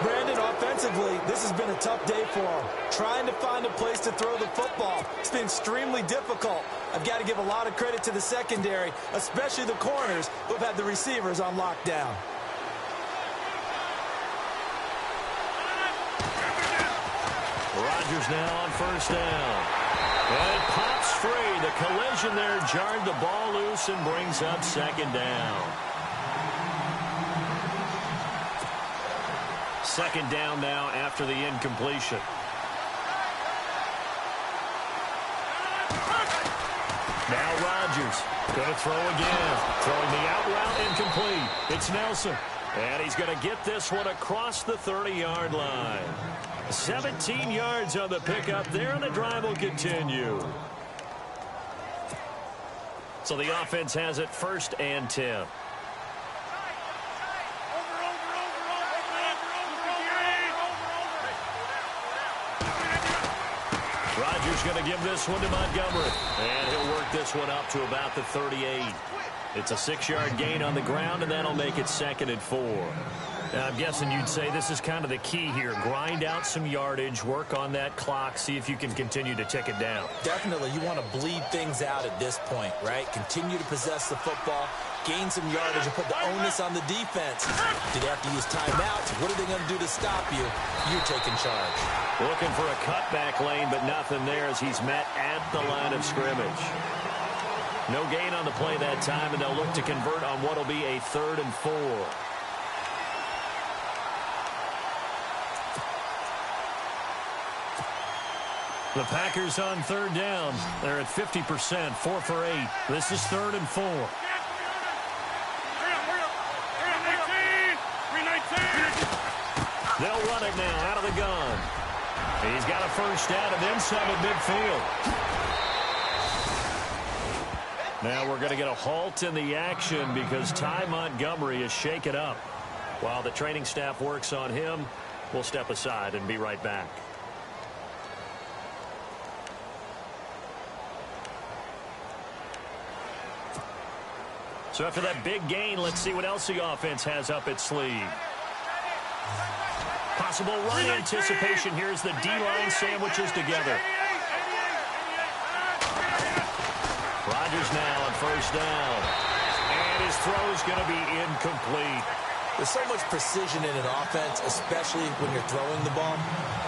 [SPEAKER 3] Brandon, offensively, this has been a tough day for him. Trying to find a place to throw the football. It's been extremely difficult. I've got to give a lot of credit to the secondary, especially the corners who have had the receivers on lockdown.
[SPEAKER 1] Rodgers now on first down. And it pops free. The collision there jarred the ball loose and brings up second down. Second down now after the incompletion. Now Rodgers going to throw again. Throwing the out route incomplete. It's Nelson. And he's going to get this one across the 30-yard line. 17 yards on the pickup there, and the drive will continue. So the offense has it 1st and 10. Rodgers going to give this one to Montgomery. And he'll work this one up to about the 38. It's a 6-yard gain on the ground, and that'll make it 2nd and 4. Now, I'm guessing you'd say this is kind of the key here. Grind out some yardage, work on that clock, see if you can continue to tick it down.
[SPEAKER 3] Definitely. You want to bleed things out at this point, right? Continue to possess the football, gain some yardage, and put the onus on the defense. Do they have to use timeouts? What are they going to do to stop you? You're taking charge.
[SPEAKER 1] Looking for a cutback lane, but nothing there as he's met at the line of scrimmage. No gain on the play that time, and they'll look to convert on what will be a 3rd and 4. The Packers on 3rd down. They're at 50%, 4 for 8. This is 3rd and 4. They'll run it now out of the gun. He's got a first down and then some at midfield. Now we're going to get a halt in the action because Ty Montgomery is shaken up. While the training staff works on him, we'll step aside and be right back. So after that big gain, let's see what else the offense has up its sleeve. Possible run anticipation. Here's the D-line sandwiches together. Rodgers now on first down. And his throw is going to be incomplete.
[SPEAKER 3] There's so much precision in an offense, especially when you're throwing the ball.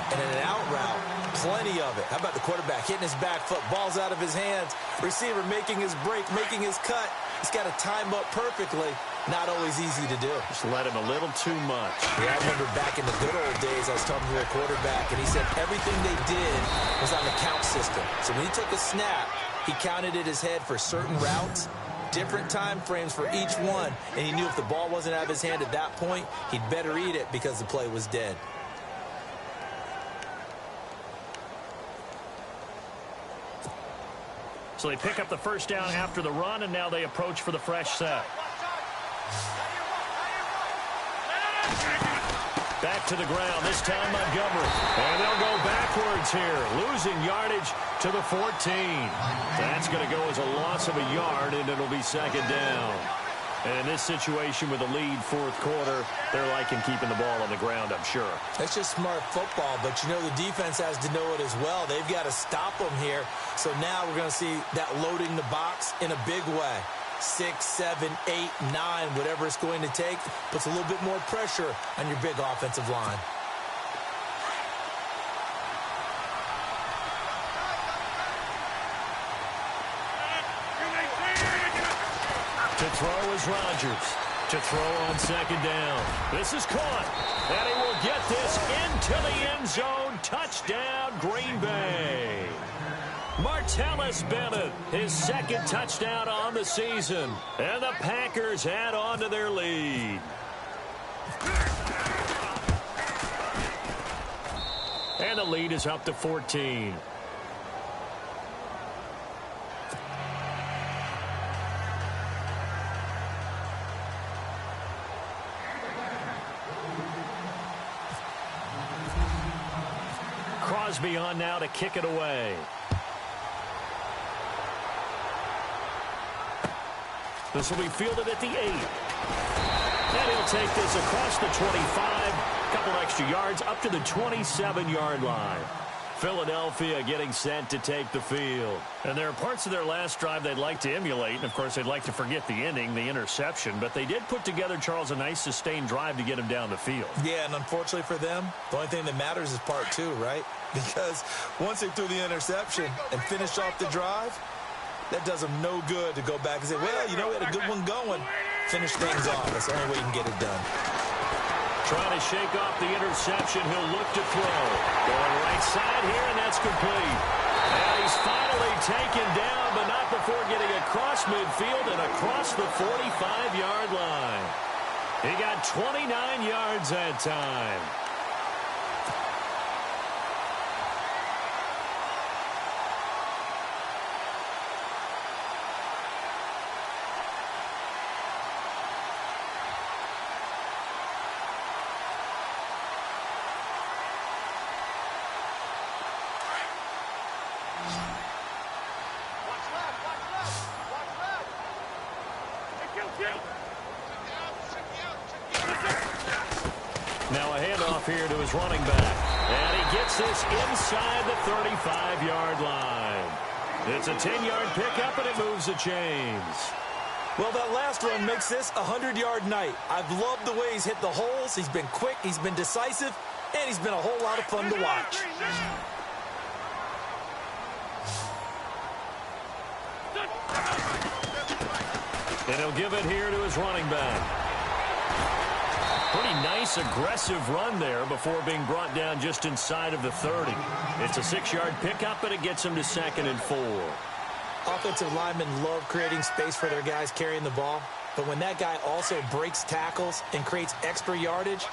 [SPEAKER 3] And in an out route, plenty of it. How about the quarterback hitting his back foot, ball's out of his hands, receiver making his break, making his cut. He's got to time up perfectly. Not always easy to do.
[SPEAKER 1] Just let him a little too much.
[SPEAKER 3] Yeah, I remember back in the good old days, I was talking to a quarterback, and he said everything they did was on the count system. So when he took a snap, he counted in his head for certain routes, different time frames for each one, and he knew if the ball wasn't out of his hand at that point, he'd better eat it because the play was dead.
[SPEAKER 1] So they pick up the first down after the run, and now they approach for the fresh set. Back to the ground, this time Montgomery. And they'll go backwards here, losing yardage to the 14. That's going to go as a loss of a yard, and it'll be second down. And in this situation with a lead 4th quarter, they're liking keeping the ball on the ground, I'm sure.
[SPEAKER 3] That's just smart football, but you know the defense has to know it as well. They've got to stop them here. So now we're going to see that loading the box in a big way. 6, 7, 8, 9, whatever it's going to take, puts a little bit more pressure on your big offensive line.
[SPEAKER 1] To throw is Rodgers. To throw on second down. This is caught. And he will get this into the end zone. Touchdown, Green Bay. Martellus Bennett, his 2nd touchdown on the season. And the Packers add on to their lead. And the lead is up to 14. Crosby on now to kick it away. This will be fielded at the 8. And he'll take this across the 25 A couple extra yards up to the 27-yard line. Philadelphia getting set to take the field. And there are parts of their last drive they'd like to emulate. And, of course, they'd like to forget the ending, the interception. But they did put together, Charles, a nice sustained drive to get him down the field.
[SPEAKER 3] Yeah, and unfortunately for them, the only thing that matters is part two, right? Because once they threw the interception and finished off the drive, that does them no good to go back and say, well, you know, we had a good one going. Finish things off. That's the only way you can get it done.
[SPEAKER 1] Trying to shake off the interception. He'll look to throw. Going right side here, and that's complete. And he's finally taken down, but not before getting across midfield and across the 45-yard line. He got 29 yards that time. Now a handoff here to his running back. And he gets this inside the 35-yard line. It's a 10-yard pickup, and it moves the chains.
[SPEAKER 3] Well, that last run makes this a 100-yard night. I've loved the way he's hit the holes. He's been quick, he's been decisive, and he's been a whole lot of fun to watch.
[SPEAKER 1] And he'll give it here to his running back. Pretty nice, aggressive run there before being brought down just inside of the 30. It's a 6-yard pickup, but it gets him to 2nd and 4.
[SPEAKER 3] Offensive linemen love creating space for their guys carrying the ball, but when that guy also breaks tackles and creates extra yardage,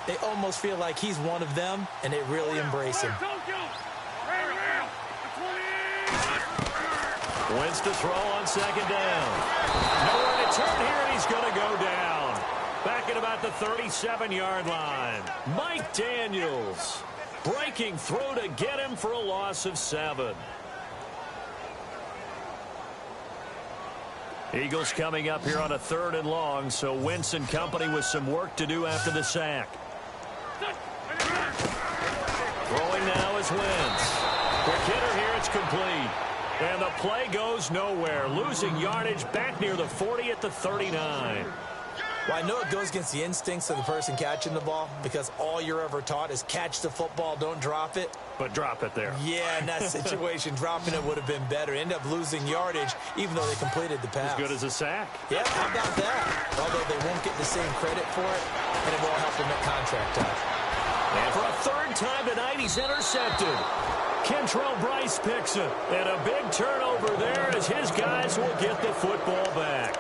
[SPEAKER 3] they almost feel like he's one of them, and they really embrace him.
[SPEAKER 1] Wentz to throw on 2nd down. Nowhere to turn here, and he's going to go down. Back at about the 37-yard line. Mike Daniels breaking through to get him for a loss of 7. Eagles coming up here on a 3rd and long, so Wentz and company with some work to do after the sack. Throwing now is Wentz. Quick hitter here, it's complete. And the play goes nowhere. Losing yardage back near the 40 at the 39.
[SPEAKER 3] Well, I know it goes against the instincts of the person catching the ball because all you're ever taught is catch the football, don't drop it.
[SPEAKER 1] But drop it there.
[SPEAKER 3] Yeah, in that situation, dropping it would have been better. End up losing yardage even though they completed the pass.
[SPEAKER 1] As good as a sack.
[SPEAKER 3] Yeah, how about that? Although they won't get the same credit for it, and it won't help them at contract time.
[SPEAKER 1] And for a 3rd time tonight, he's intercepted. Kentrell Bryce picks it. And a big turnover there as his guys will get the football back.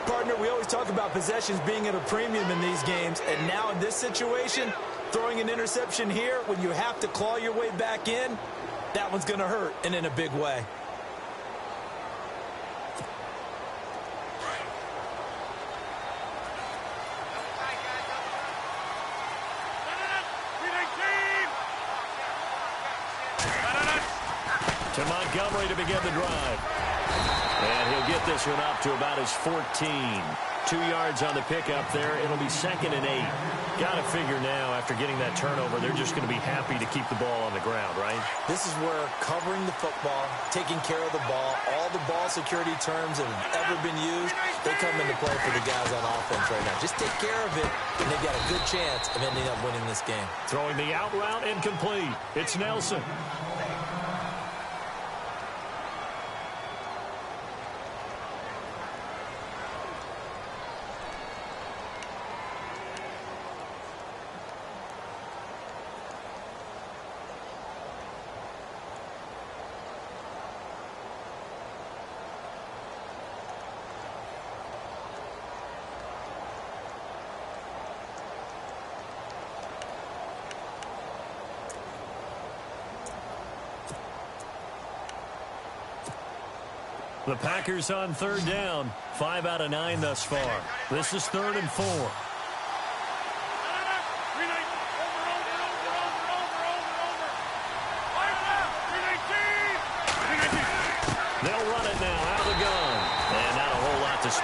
[SPEAKER 3] Partner, we always talk about possessions being at a premium in these games, and now in this situation, throwing an interception here when you have to claw your way back in, that one's going to hurt, and in a big way.
[SPEAKER 1] To Montgomery to begin the drive. And he'll get this one up to about his 14. 2 yards on the pickup there. It'll be 2nd and 8. Got to figure now, after getting that turnover, they're just going to be happy to keep the ball on the ground, right?
[SPEAKER 3] This is where covering the football, taking care of the ball, all the ball security terms that have ever been used, they come into play for the guys on offense right now. Just take care of it, and they've got a good chance of ending up winning this game.
[SPEAKER 1] Throwing the out route incomplete. It's Nelson. The Packers on 3rd down. 5 out of 9 thus far. This is 3rd and 4.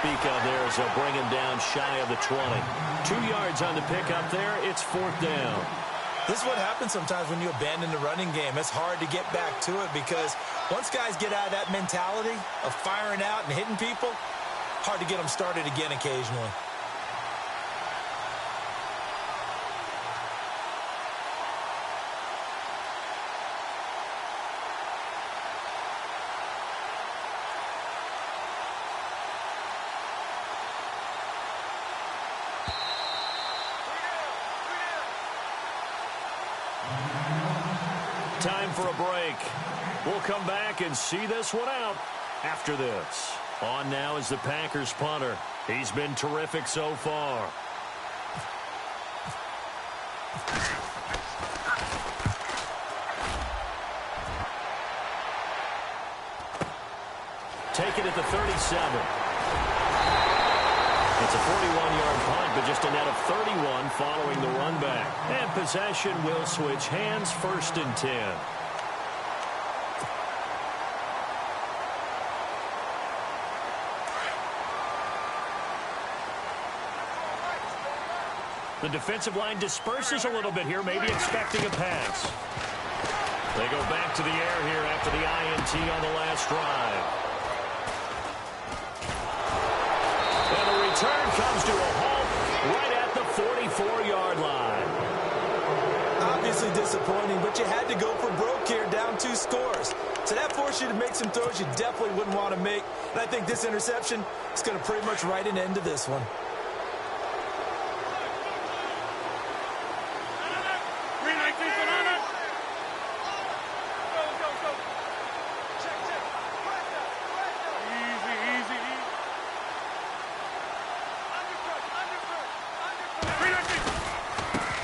[SPEAKER 1] speak of there as they'll bring him down shy of the 20. 2 yards on the pickup there. It's 4th down.
[SPEAKER 3] This is what happens sometimes when you abandon the running game. It's hard to get back to it because once guys get out of that mentality of firing out and hitting people, hard to get them started again occasionally.
[SPEAKER 1] Time for a break. We'll come back and see this one out after this. On now is the Packers punter. He's been terrific so far. Take it at the 37. It's a 41-yard punt, but just a net of 31 following the run back. And possession will switch hands, 1st and 10. The defensive line disperses a little bit here, maybe expecting a pass. They go back to the air here after the INT on the last drive. And the return comes to a halt right at the 44-yard line.
[SPEAKER 3] Obviously disappointing, but you had to go for broke here, down 2 scores. So that forced you to make some throws you definitely wouldn't want to make. And I think this interception is going to pretty much write an end to this one.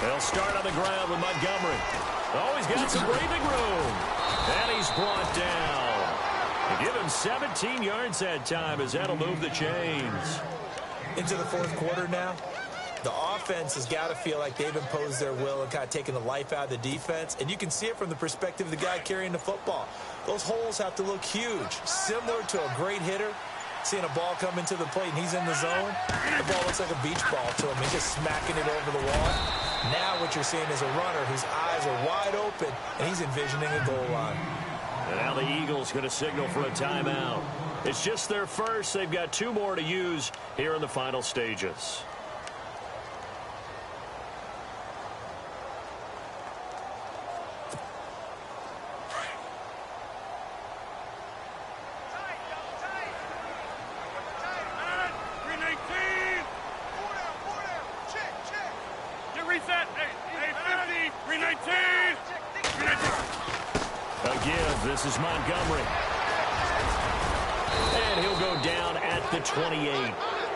[SPEAKER 1] They'll start on the ground with Montgomery. Oh, he's got some breathing room. And he's brought down. Give him 17 yards that time as that'll move the chains.
[SPEAKER 3] Into the 4th quarter now. The offense has got to feel like they've imposed their will and kind of taken the life out of the defense. And you can see it from the perspective of the guy carrying the football. Those holes have to look huge, similar to a great hitter. Seeing a ball come into the plate and he's in the zone, the ball looks like a beach ball to him. He's just smacking it over the wall. Now what you're seeing is a runner whose eyes are wide open, and he's envisioning a goal line.
[SPEAKER 1] And now the Eagles going to signal for a timeout. It's just their first. They've got 2 more to use here in the final stages. This is Montgomery. And he'll go down at the 28.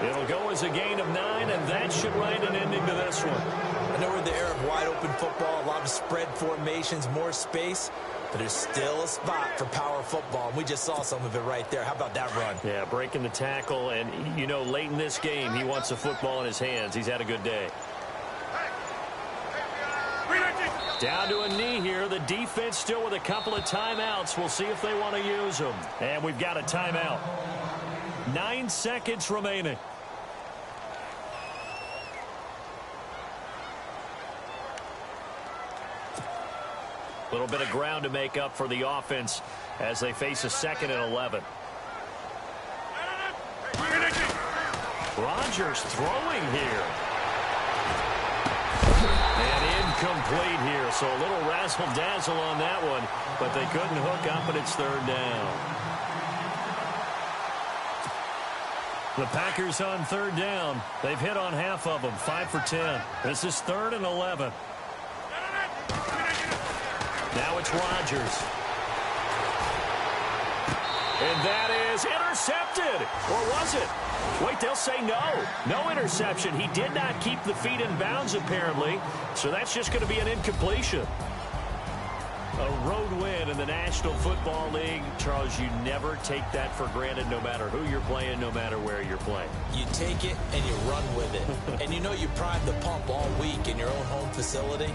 [SPEAKER 1] It'll go as a gain of 9, and that should write an ending to this one.
[SPEAKER 3] I know we're in the era of wide-open football, a lot of spread formations, more space, but there's still a spot for power football, and we just saw some of it right there. How about that run?
[SPEAKER 1] Yeah, breaking the tackle, and, you know, late in this game, he wants the football in his hands. He's had a good day. Down to a knee here. The defense still with a couple of timeouts. We'll see if they want to use them. And we've got a timeout. 9 seconds remaining. A little bit of ground to make up for the offense as they face a 2nd and 11. Rodgers throwing here. And incomplete here, so a little razzle-dazzle on that one, but they couldn't hook up, and it's 3rd down. The Packers on 3rd down. They've hit on half of them, 5 for 10. This is 3rd and 11. Now it's Rodgers. And that is intercepted. Or was it? Wait, they'll say no. No interception. He did not keep the feet in bounds, apparently. So that's just going to be an incompletion. A road win in the National Football League. Charles, you never take that for granted, no matter who you're playing, no matter where you're playing.
[SPEAKER 3] You take it and you run with it. And you know you primed the pump all week in your own home facility.